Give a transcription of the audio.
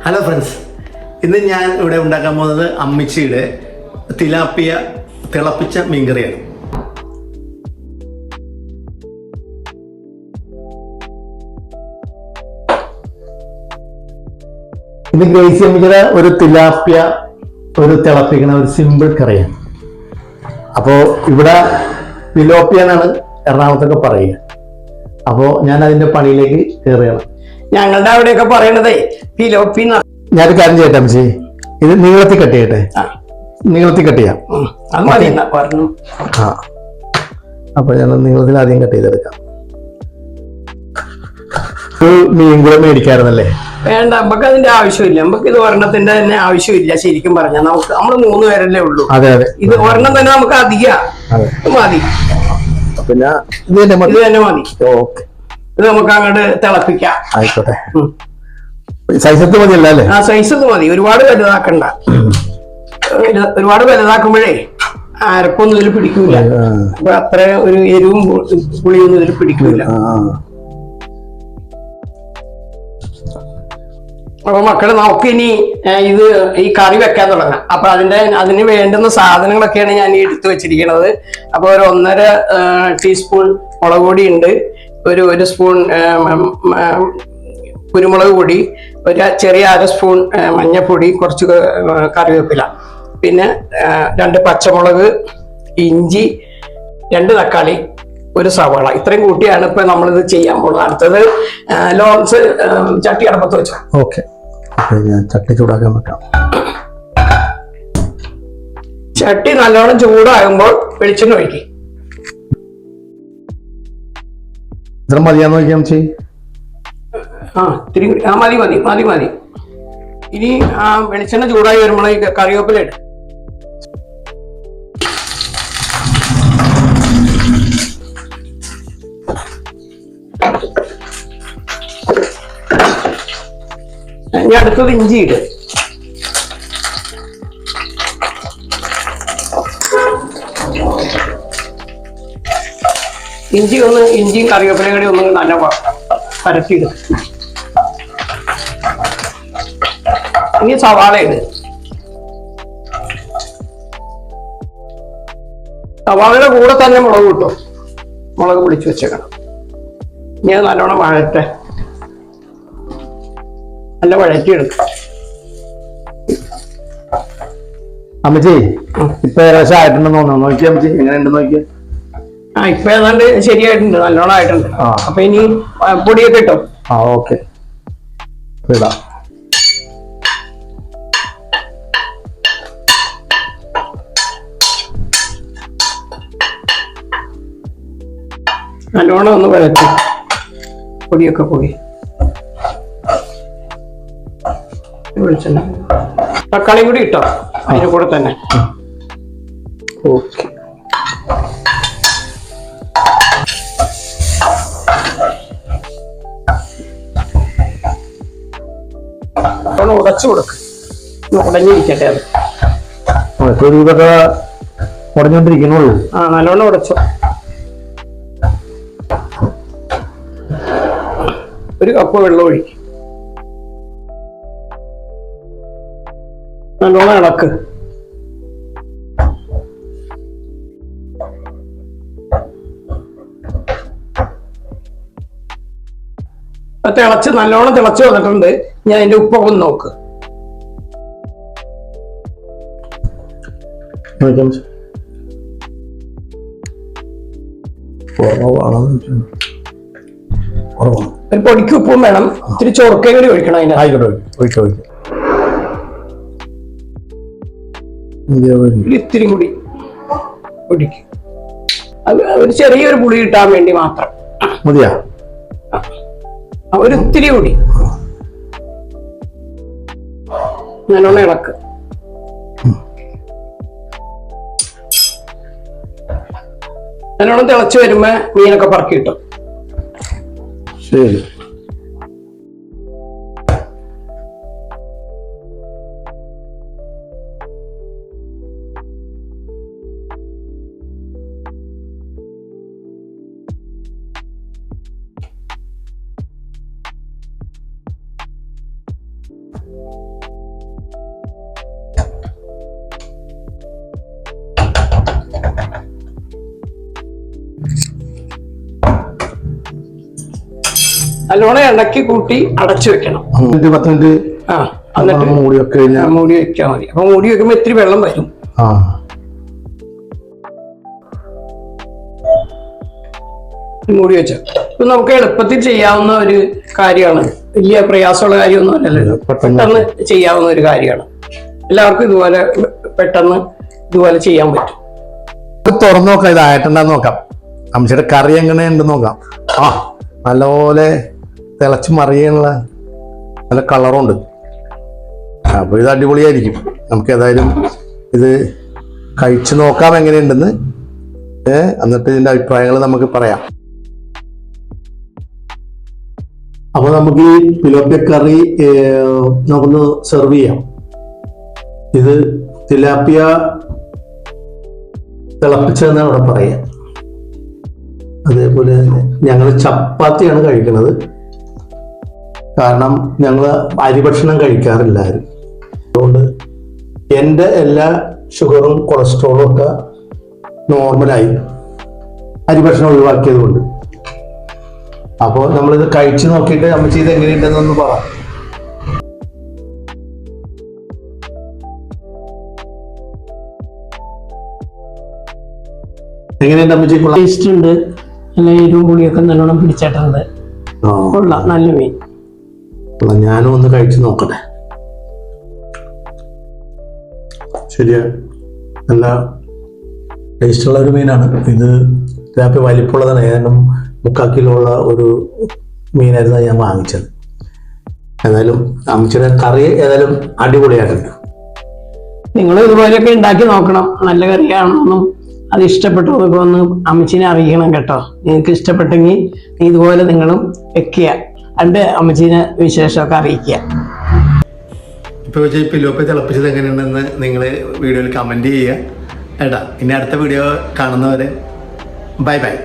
Hello friends, ഇന്ന് ഞാൻ ഇവിടെ ഉണ്ടാക്കാൻ പോകുന്നത് അമ്മിച്ചിയുടെ തിലാപ്പിയ തിളപ്പിച്ച മീൻകറിയാണ്. ഇത് ഗ്രേസി അമ്മിച്ചിയുടെ ഒരു തിലാപ്പിയ തിളപ്പിക്കുന്ന ഒരു സിമ്പിൾ കറിയാണ്. അപ്പോൾ ഇവിടെ തിലോപ്പിയ എന്നാണ് എറണാകുളത്തൊക്കെ പറയുക. അപ്പോൾ ഞാൻ അതിന്റെ പണിയിലേക്ക് കയറുകയാണ്. ഞങ്ങളുടെ അവിടെയൊക്കെ പറയണതേ ഫിലോപ്പി. ഞാനൊരു കാര്യം ചെയ്യട്ടെ അമ്മച്ചി, ഇത് നീളത്തിൽ കട്ട് ചെയ്യട്ടെ. നീളത്തിൽ കട്ട് ചെയ്യാം. അത് മതി പറഞ്ഞു. അപ്പൊ ഞാൻ നീളത്തിൽ ആദ്യം കട്ട് ചെയ്തെടുക്കാം. മീൻ കൂടെ മേടിക്കാറുന്നല്ലേ? വേണ്ട, നമുക്ക് അതിന്റെ ആവശ്യമില്ല. നമുക്ക് ഇത് ഒരെണ്ണത്തിന്റെ തന്നെ ആവശ്യമില്ല. ശരിക്കും പറഞ്ഞാൽ നമ്മൾ 3 പേരല്ലേ ഉള്ളൂ. അതെ അതെ, ഇത് ഒരെണ്ണം തന്നെ നമുക്ക് അധികം മതി. പിന്നെ ഇത് തന്നെ മതി. ഓക്കെ, ഇത് നമുക്ക് അങ്ങോട്ട് തിളപ്പിക്കാം. ആയിക്കോട്ടെ. സൈസത്ത് മതിയല്ല അല്ലേ? ആ സൈസത്ത് മതി, ഒരുപാട് വലുതാക്കണ്ട. ഒരുപാട് വലുതാക്കുമ്പോഴേ അരപ്പൊന്നും ഇതിൽ പിടിക്കൂല. അപ്പൊ അത്ര ഒരു എരിവും പുളിയൊന്നും ഇതിൽ പിടിക്കൂല. അപ്പൊ മക്കള് നമുക്കിനി ഈ കറി വെക്കാൻ തുടങ്ങാം. അപ്പൊ അതിന് വേണ്ടുന്ന സാധനങ്ങളൊക്കെയാണ് ഞാൻ എടുത്തു വെച്ചിരിക്കുന്നത്. അപ്പൊ ഒരു 1.5 ടീസ്പൂൺ മുളക് പൊടി ഉണ്ട്, ഒരു സ്പൂൺ കുരുമുളക് പൊടി, ഒരു ചെറിയ 1/2 സ്പൂൺ മഞ്ഞൾപ്പൊടി, കുറച്ച് കറിവേപ്പില, പിന്നെ 2 പച്ചമുളക്, ഇഞ്ചി, 2 തക്കാളി, 1 സവാള. ഇത്രയും കൂട്ടിയാണ് ഇപ്പൊ നമ്മളിത് ചെയ്യാൻ പോകുന്നത്. അടുത്തത് ലോൺസ് ചട്ടി അടപ്പത്ത് വെച്ചോ. ഓക്കെ, ഞാൻ ചട്ടി ചൂടാക്കാൻ വെക്കാം. ചട്ടി നല്ലോണം ചൂടാകുമ്പോൾ വെളിച്ചെണ്ണ ഒഴിക്കും. ഇത്ര മതിയാന്ന് നോക്കിയാൽ ചെയ്യും. ഇത്തിരി മതി. ഇനി വെളിച്ചെണ്ണ ചൂടായി വരുമ്പോൾ ഈ കറിവേപ്പില ഇടും. ഇനി അടുത്തത് ഇഞ്ചി ഇടും. ഇഞ്ചിയും കറിവേപ്പിലയും കൂടി ഒന്ന് നല്ല പരത്തിയിടും. ഇനി സവാള ഇട്. സവാളയുടെ കൂടെ തന്നെ മുളക് കിട്ടും. മുളക് പൊടിച്ച് വെച്ചേക്കണം. ഇനി അത് നല്ലോണം നല്ല വഴറ്റിയെടുക്കും. അമ്മച്ചി ഇപ്പൊ ഏകദേശം ആയിട്ടുണ്ടെന്ന് തോന്നുന്നു. നോക്കിയാ അമ്മച്ചി എങ്ങനെയുണ്ടെന്ന് നോക്കിയാ. ഇപ്പൊ ഏതാണ്ട് ശരിയായിട്ടുണ്ട്, നല്ലോണം ആയിട്ടുണ്ട്. അപ്പൊ ഇനി പൊടിയൊക്കെ ഇട്ടോ. ഓക്കെ, ഇടാം. നല്ലോണം ഒന്ന് വഴറ്റി പൊടിയൊക്കെ പോയി. വെളിച്ചെണ്ണ, തക്കാളി കൂടി ഇട്ടോ അതിന്റെ കൂടെ തന്നെ. ഓക്കെ, ഉടച്ചു കൊടുക്കും. ഉടഞ്ഞിരിക്കട്ടെ. അത് ഇതൊക്കെ ഉടഞ്ഞോണ്ടിരിക്കണുള്ളൂ. നല്ലോണം ഉടച്ചു. 1 കപ്പ് വെള്ളം ഒഴിക്കും. നല്ലോണം ഇളക്ക്. നല്ലോണം തിളച്ച് വന്നിട്ടുണ്ട്. ഞാൻ അതിന്റെ ഉപ്പൊക്കെ ഒന്ന് നോക്ക്. ഒരു പൊടിക്ക് ഉപ്പും വേണം. ഇത്തിരി ചൊറുക്കയും കൂടി ഒഴിക്കണം. ഇത്തിരി കൂടി ഒഴിക്കും. ഒരു ചെറിയൊരു പുളി കിട്ടാൻ വേണ്ടി മാത്രം മതിയാ. ഒരു ഇത്തിരി കൂടി. നല്ലോണം ഇളക്ക്. നല്ലോണം തിളച്ച് വരുമ്പോ മീനൊക്കെ പറക്കി കിട്ടും. ശരി, നല്ലോണം ഇളക്കി കൂട്ടി അടച്ചു വെക്കണം. 10 മിനിറ്റ് ആ, എന്നിട്ട് മൂടി വെച്ച് കഴിഞ്ഞാൽ മൂടി വെച്ചാൽ മതി. അപ്പൊ മൂടി വെക്കുമ്പോ ഇത്തിരി വെള്ളം വരും. ആ മൂടി വെച്ച ഇപ്പൊ നമുക്ക് എളുപ്പത്തിൽ ചെയ്യാവുന്ന ഒരു കാര്യമാണ്. വലിയ പ്രയാസമുള്ള കാര്യമൊന്നും അല്ലല്ലോ. പെട്ടെന്ന് ചെയ്യാവുന്ന ഒരു കാര്യമാണ്. എല്ലാവർക്കും ഇതുപോലെ പെട്ടെന്ന് ഇതുപോലെ ചെയ്യാൻ പറ്റും. തുറന്നു നോക്കാം, ഇതായിട്ടുണ്ടെന്ന് നോക്കാം. അമ്മച്ചിയുടെ കറി എങ്ങനെയുണ്ടെന്ന് നോക്കാം. ആ, നല്ലപോലെ തിളച്ച് മറിയാനുള്ള നല്ല കളറുണ്ട്. അപ്പോൾ ഇത് അടിപൊളിയായിരിക്കും. നമുക്ക് ഏതായാലും ഇത് കഴിച്ചു നോക്കാം എങ്ങനെയുണ്ടെന്ന്. എന്നിട്ട് ഇതിൻ്റെ അഭിപ്രായങ്ങൾ നമുക്ക് പറയാം. അപ്പോൾ നമുക്ക് ഈ പിലോപ്പിയ കറി നമുക്കൊന്ന് സെർവ് ചെയ്യാം. ഇത് തിലാപ്പിയ തിളപ്പിച്ചതെന്നാണ് ഇവിടെ പറയുക. അതേപോലെ ഞങ്ങൾ ചപ്പാത്തിയാണ് കഴിക്കുന്നത്. കാരണം ഞങ്ങൾ അരിഭക്ഷണം കഴിക്കാറില്ല ആരും. അതുകൊണ്ട് എൻ്റെ എല്ലാ ഷുഗറും കൊളസ്ട്രോളും ഒക്കെ നോർമലായി അരിഭക്ഷണം ഒഴിവാക്കിയത് കൊണ്ട്. അപ്പോൾ നമ്മളിത് കഴിച്ചു നോക്കിയിട്ട് അമ്മച്ചി ഇത് എങ്ങനെയുണ്ടെന്നൊന്ന് പറ. എങ്ങനെയുണ്ട് അമ്മച്ചി? ടേസ്റ്റ് ഉണ്ട്. നല്ല എരിവും പുളിയൊക്കെ നല്ലോണം പിടിച്ചിട്ടുണ്ട്. കൊള്ളാം, നല്ല മീൻ. ഞാനും ഒന്ന് കഴിച്ചു നോക്കട്ടെ. ശരിയാ, നല്ല ടേസ്റ്റുള്ള ഒരു മീനാണ് ഇത്. തിലാപ്പി വലിപ്പമുള്ളതാണ്. ഏതാണ്ട് 3/4 കിലോ ഉള്ള ഒരു മീനായിരുന്നു ഞാൻ വാങ്ങിച്ചത്. ഏതായാലും അമ്മച്ചിയുടെ കറി ഏതായാലും അടിപൊളിയായിട്ടുണ്ട്. നിങ്ങൾ ഇതുപോലെയൊക്കെ ഉണ്ടാക്കി നോക്കണം. നല്ല കറിയാണെന്നും അത് ഇഷ്ടപ്പെട്ടു ഒന്ന് അമ്മച്ചിനെ അറിയിക്കണം കേട്ടോ. നിങ്ങൾക്ക് ഇഷ്ടപ്പെട്ടെങ്കിൽ ഇതുപോലെ നിങ്ങളും വെക്കുക. അതിൻ്റെ അമ്മച്ചീനെ വിശേഷമൊക്കെ അറിയിക്കുക. ഇപ്പോൾ പിലോപ്പി തിളപ്പിച്ചത് എങ്ങനെയുണ്ടെന്ന് നിങ്ങൾ വീഡിയോയിൽ കമൻറ്റ് ചെയ്യുക. ഏട്ടാ, ഇനി അടുത്ത വീഡിയോ കാണുന്നവരെ ബൈ ബൈ.